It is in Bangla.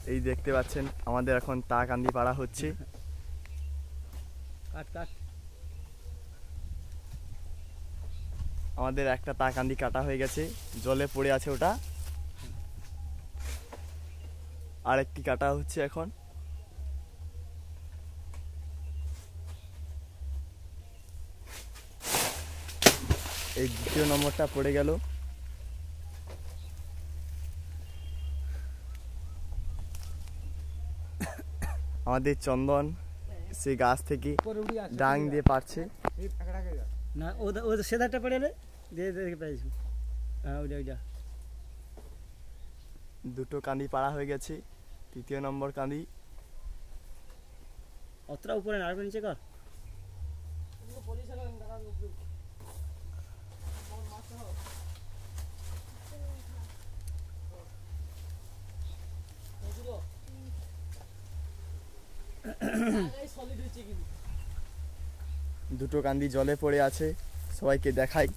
এই দেখতে পাচ্ছেন আমাদের এখন তা কান্দি পাড়া হচ্ছে। আমাদের একটা তা কান্দি কাটা হয়ে গেছে, জলে পড়ে আছে ওটা। আরেকটি কাটা হচ্ছে এখন। এই দ্বিতীয় নম্বরটা পড়ে গেল। আমাদের চন্দন সেই গাছ থেকে ডাং দিয়ে পারছে। না ও সেধারটা পড়ে এলে দিয়ে দেখে পাইছি। হ্যাঁ ওইটা ওইটা দুটো কান্দি পাড়া হয়ে গেছে, তৃতীয় নম্বর কান্দি। অতটা উপরে না, আরেকটু নিচে কর। দুটো কান্দি জলে পড়ে আছে, সবাইকে দেখাই।